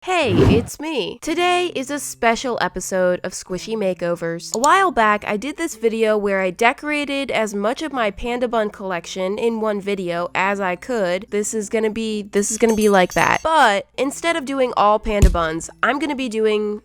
Hey, it's me. Today is a special episode of Squishy Makeovers. A while back, I did this video where I decorated as much of my panda bun collection in one video as I could. This is gonna be like that. But instead of doing all panda buns, I'm gonna be doing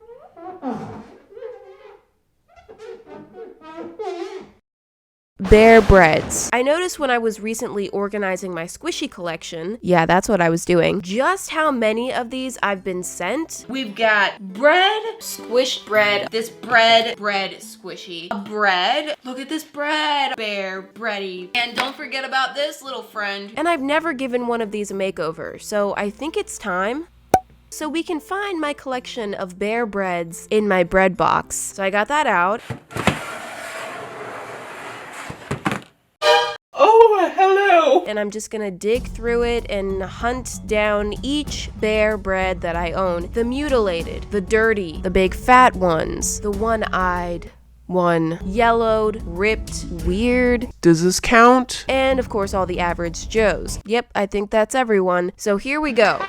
bear breads. I noticed when I was recently organizing my squishy collection, yeah, that's what I was doing, just how many of these I've been sent. We've got bread, squished bread, this bread squishy, a bread, look at this bread, bear bready, and don't forget about this little friend. And I've never given one of these a makeover, so I think it's time. So we can find my collection of bear breads in my bread box. So I got that out. Oh, hello! And I'm just gonna dig through it and hunt down each bear bread that I own. The mutilated, the dirty, the big fat ones, the one-eyed one, yellowed, ripped, weird. Does this count? And of course all the average Joes. Yep, I think that's everyone. So here we go.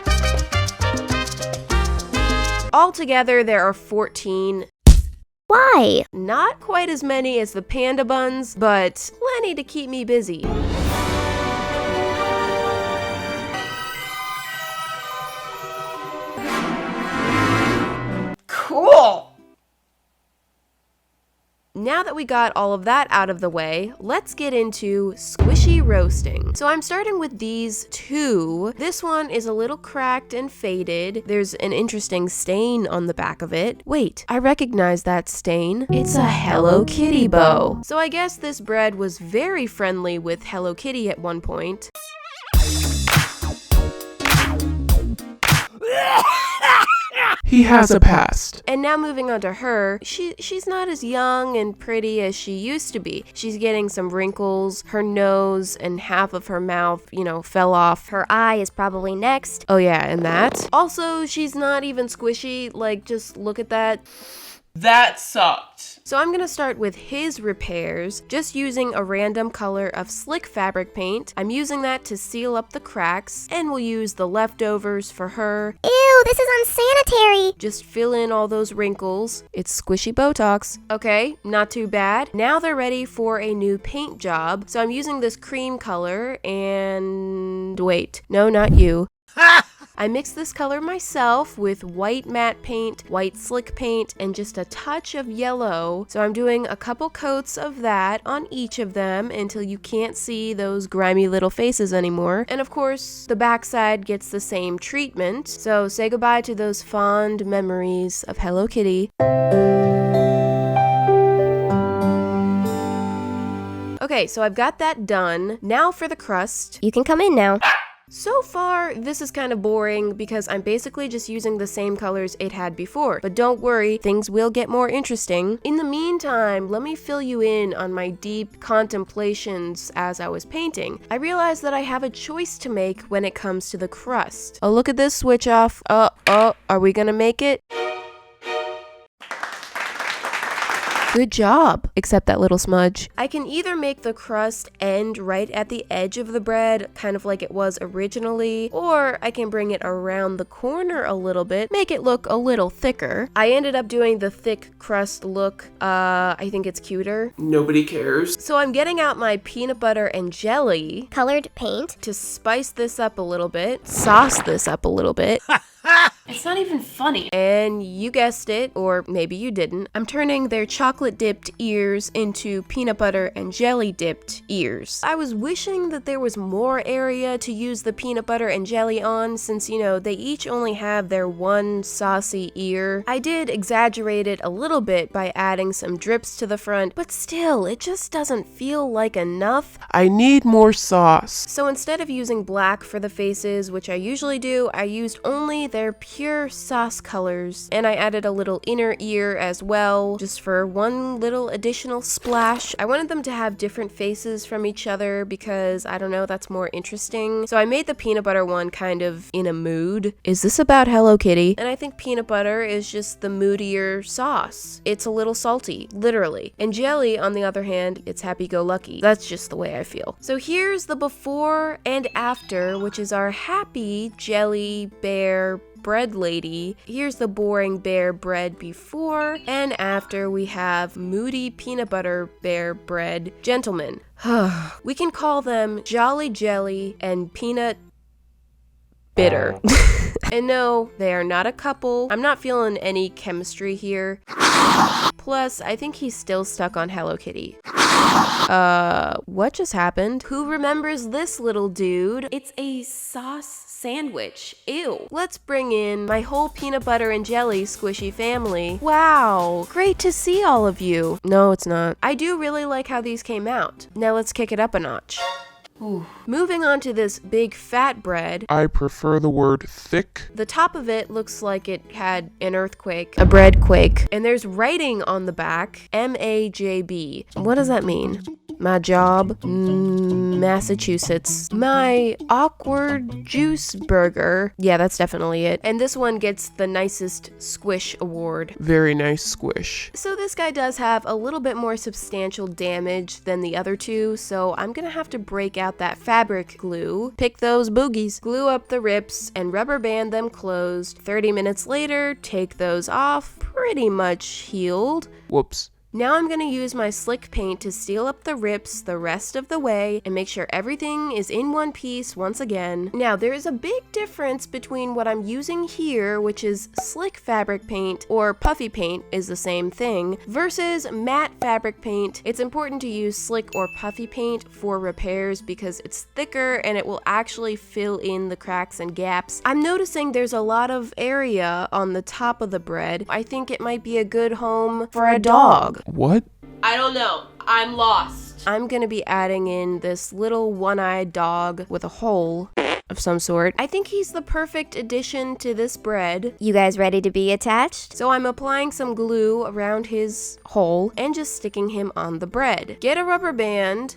Altogether there are 14. Why? Not quite as many as the panda buns, but plenty to keep me busy. Cool! Now that we got all of that out of the way, let's get into squishy roasting. So I'm starting with these two. This one is a little cracked and faded. There's an interesting stain on the back of it. Wait, I recognize that stain. It's a Hello Kitty bow. So I guess this bread was very friendly with Hello Kitty at one point. He has a past. And now moving on to her, she's not as young and pretty as she used to be. She's getting some wrinkles, her nose and half of her mouth, fell off. Her eye is probably next. Oh yeah, and that. Also, she's not even squishy, like just look at that. That sucked. So I'm gonna start with his repairs, just using a random color of slick fabric paint. I'm using that to seal up the cracks, and we'll use the leftovers for her. Ew, this is unsanitary. Just fill in all those wrinkles. It's squishy Botox. Okay, not too bad. Now they're ready for a new paint job. So I'm using this cream color and wait, no, not you. I mixed this color myself with white matte paint, white slick paint, and just a touch of yellow. So I'm doing a couple coats of that on each of them until you can't see those grimy little faces anymore. And of course, the backside gets the same treatment. So say goodbye to those fond memories of Hello Kitty. Okay, so I've got that done. Now for the crust. You can come in now. So far, this is kind of boring because I'm basically just using the same colors it had before. But don't worry, things will get more interesting. In the meantime, let me fill you in on my deep contemplations as I was painting. I realized that I have a choice to make when it comes to the crust. Oh, look at this switch off. Are we gonna make it? Good job, except that little smudge. I can either make the crust end right at the edge of the bread, kind of like it was originally, or I can bring it around the corner a little bit, make it look a little thicker. I ended up doing the thick crust look. I think it's cuter. Nobody cares. So I'm getting out my peanut butter and jelly Colored paint. to spice this up a little bit, sauce this up a little bit. It's not even funny. And you guessed it, or maybe you didn't. I'm turning their chocolate dipped ears into peanut butter and jelly dipped ears. I was wishing that there was more area to use the peanut butter and jelly on since, they each only have their one saucy ear. I did exaggerate it a little bit by adding some drips to the front, but still, it just doesn't feel like enough. I need more sauce. So instead of using black for the faces, which I usually do, I used only their pure sauce colors, and I added a little inner ear as well, just for one little additional splash. I wanted them to have different faces from each other because, I don't know, that's more interesting. So I made the peanut butter one kind of in a mood. Is this about Hello Kitty? And I think peanut butter is just the moodier sauce. It's a little salty, literally. And jelly, on the other hand, it's happy-go-lucky. That's just the way I feel. So here's the before and after, which is our happy jelly bear bread lady. Here's the boring bear bread before, and after we have moody peanut butter bear bread gentlemen. We can call them Jolly Jelly and Peanut Bitter. And no, they are not a couple. I'm not feeling any chemistry here. Plus, I think he's still stuck on Hello Kitty. What just happened? Who remembers this little dude? It's a sauce sandwich. Ew. Let's bring in my whole peanut butter and jelly squishy family. Wow, great to see all of you. No, it's not. I do really like how these came out. Now let's kick it up a notch. Ooh. Moving on to this big fat bread. I prefer the word thick. The top of it looks like it had an earthquake, a bread quake, and there's writing on the back, MAJB. What does that mean? My job, Massachusetts. My awkward juice burger. Yeah, that's definitely it. And this one gets the nicest squish award. Very nice squish. So this guy does have a little bit more substantial damage than the other two, so I'm gonna have to break out that fabric glue, pick those boogies, glue up the rips, and rubber band them closed. 30 minutes later, take those off, pretty much healed. Whoops. Now I'm going to use my slick paint to seal up the rips the rest of the way and make sure everything is in one piece once again. Now there is a big difference between what I'm using here, which is slick fabric paint, or puffy paint is the same thing, versus matte fabric paint. It's important to use slick or puffy paint for repairs because it's thicker and it will actually fill in the cracks and gaps. I'm noticing there's a lot of area on the top of the bread. I think it might be a good home for a dog. What? I don't know. I'm lost. I'm gonna be adding in this little one-eyed dog with a hole of some sort. I think he's the perfect addition to this bread. You guys ready to be attached? So I'm applying some glue around his hole and just sticking him on the bread. Get a rubber band.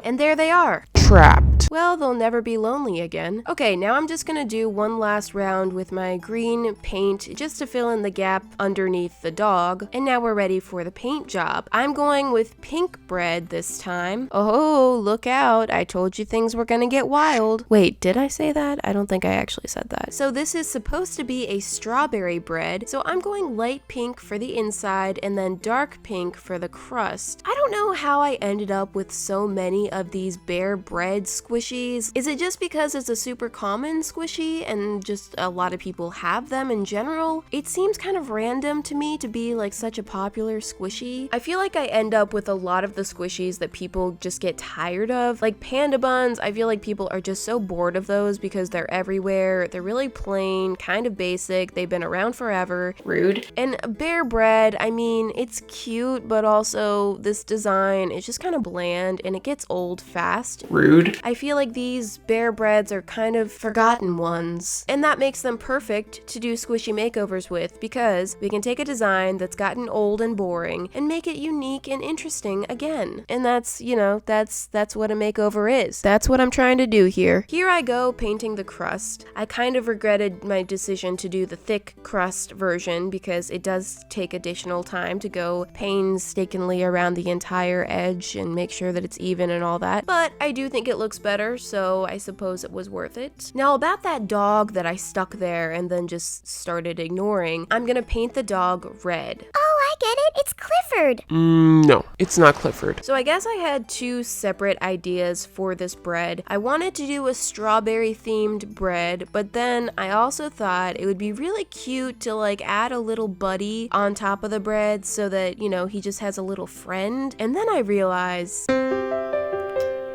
And there they are. Trapped. Well, they'll never be lonely again. Okay, now I'm just gonna do one last round with my green paint just to fill in the gap underneath the dog. And now we're ready for the paint job. I'm going with pink bread this time. Oh, look out. I told you things were gonna get wild. Wait, did I say that? I don't think I actually said that. So this is supposed to be a strawberry bread. So I'm going light pink for the inside and then dark pink for the crust. I don't know how I ended up with so many of these bare bread squishies. Is it just because it's a super common squishy and just a lot of people have them in general? It seems kind of random to me to be like such a popular squishy. I feel like I end up with a lot of the squishies that people just get tired of. Like panda buns, I feel like people are just so bored of those because they're everywhere. They're really plain, kind of basic. They've been around forever. Rude. And bare bread, I mean, it's cute, but also this design is just kind of bland and it gets old fast. Rude. I feel like these bare breads are kind of forgotten ones, and that makes them perfect to do squishy makeovers with because we can take a design that's gotten old and boring and make it unique and interesting again. And that's, you know, that's what a makeover is. That's what I'm trying to do here. Here I go painting the crust. I kind of regretted my decision to do the thick crust version because it does take additional time to go painstakingly around the entire edge and make sure that it's even and all that, but I do think it looks better, so I suppose it was worth it. Now about that dog that I stuck there and then just started ignoring, I'm gonna paint the dog red. Oh, I get it. It's Clifford. No, it's not Clifford. So I guess I had two separate ideas for this bread. I wanted to do a strawberry themed bread, but then I also thought it would be really cute to like add a little buddy on top of the bread so that, you know, he just has a little friend. And then I realized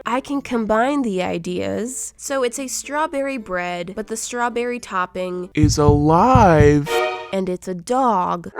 I can combine the ideas. So it's a strawberry bread, but the strawberry topping Is alive. and it's a dog.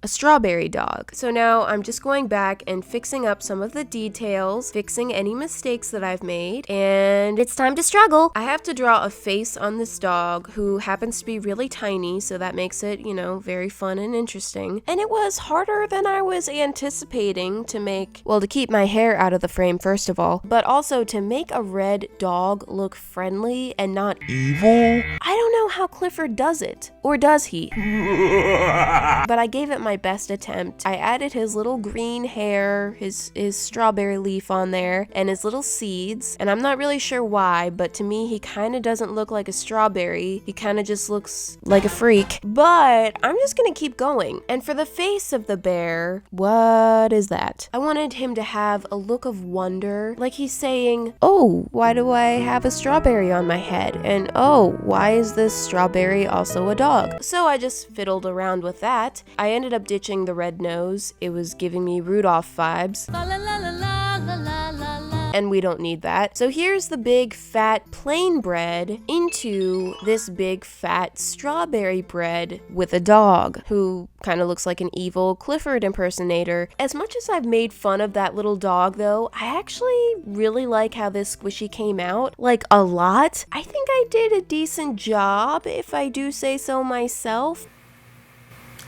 A strawberry dog. So now I'm just going back and fixing up some of the details, fixing any mistakes that I've made, and It's time to struggle. I have to draw a face on this dog who happens to be really tiny, so that makes it, you know, very fun and interesting. And it was harder than I was anticipating to make, well, to keep my hair out of the frame first of all, but also to make a red dog look friendly and not Evil? I don't know how Clifford does it, or does he? But I gave it my my best attempt. I added his little green hair, his strawberry leaf on there, and his little seeds. And I'm not really sure why, but to me, he kind of doesn't look like a strawberry. He kind of just looks like a freak. But I'm just gonna keep going. And for the face of the bear, what is that? I wanted him to have a look of wonder, like he's saying, oh, why do I have a strawberry on my head? And oh, why is this strawberry also a dog? So I just fiddled around with that. I ended up ditching the red nose. It was giving me Rudolph vibes. And we don't need that. So here's the big fat plain bread into this big fat strawberry bread with a dog who kind of looks like an evil Clifford impersonator. As much as I've made fun of that little dog though, I actually really like how this squishy came out. Like a lot. I think I did a decent job, if I do say so myself.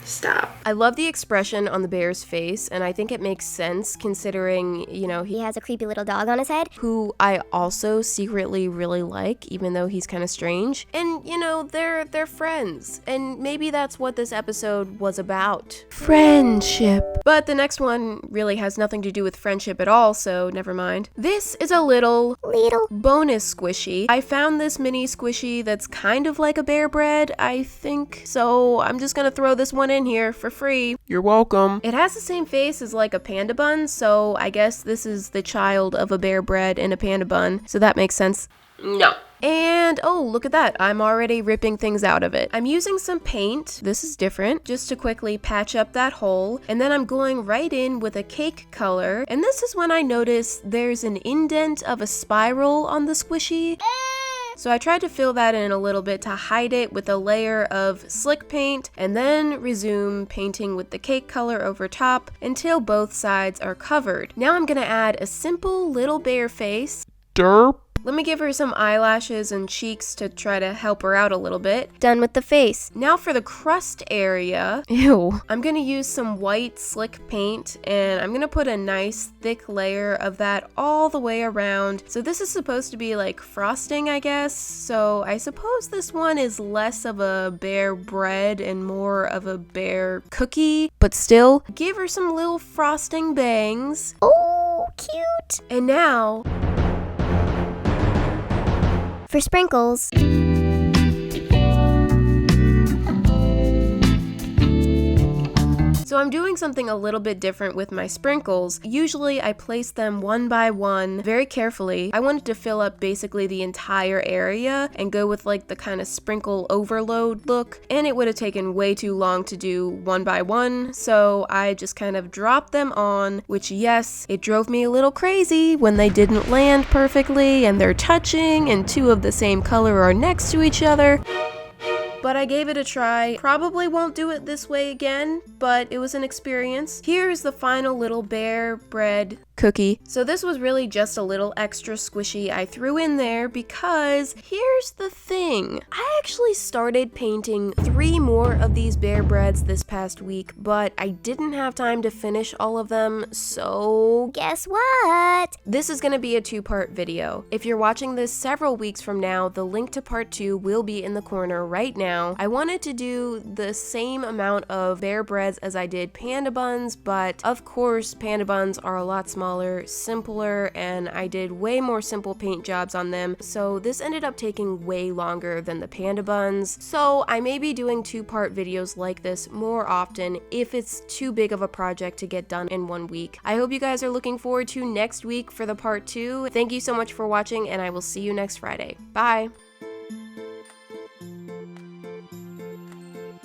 Stop. I love the expression on the bear's face, and I think it makes sense considering, you know, He has a creepy little dog on his head. who I also secretly really like, even though he's kind of strange. And, you know, they're friends. And maybe that's what this episode was about. Friendship. But the next one really has nothing to do with friendship at all, so never mind. This is a little bonus squishy. I found this mini squishy that's kind of like a bear bread, I think. So I'm just gonna throw this one in here for free. You're welcome. It has the same face as like a panda bun, so I guess this is the child of a bear bread and a panda bun, so that makes sense. No. And oh, look at that. I'm already ripping things out of it. I'm using some paint. This is different, just to quickly patch up that hole. And then I'm going right in with a cake color. And this is when I notice there's an indent of a spiral on the squishy. So I tried to fill that in a little bit to hide it with a layer of slick paint and then resume painting with the cake color over top until both sides are covered. Now I'm gonna add a simple little bear face. Derp. Let me give her some eyelashes and cheeks to try to help her out a little bit. Done with the face. Now for the crust area, ew, I'm gonna use some white slick paint and I'm gonna put a nice thick layer of that all the way around. So this is supposed to be like frosting, I guess. So I suppose this one is less of a bear bread and more of a bear cookie, but still, give her some little frosting bangs. Oh, cute. And now, For sprinkles. so I'm doing something a little bit different with my sprinkles. Usually I place them one by one very carefully. I wanted to fill up basically the entire area and go with like the kind of sprinkle overload look, and it would have taken way too long to do one by one, so I just kind of dropped them on, which yes, it drove me a little crazy when they didn't land perfectly and they're touching and two of the same color are next to each other. But I gave it a try. Probably won't do it this way again, but it was an experience. Here's the final little bear bread cookie. So this was really just a little extra squishy I threw in there because here's the thing. I actually started painting 3 more of these bear breads this past week, but I didn't have time to finish all of them, so Guess what? this is going to be a 2-part video. If you're watching this several weeks from now, the link to part 2 will be in the corner right now. I wanted to do the same amount of bear breads as I did panda buns, but of course panda buns are a lot smaller, simpler, and I did way more simple paint jobs on them, so this ended up taking way longer than the panda buns. So I may be doing 2-part videos like this more often if it's too big of a project to get done in 1 week. I hope you guys are looking forward to next week for the part 2. Thank you so much for watching, and I will see you next Friday. Bye!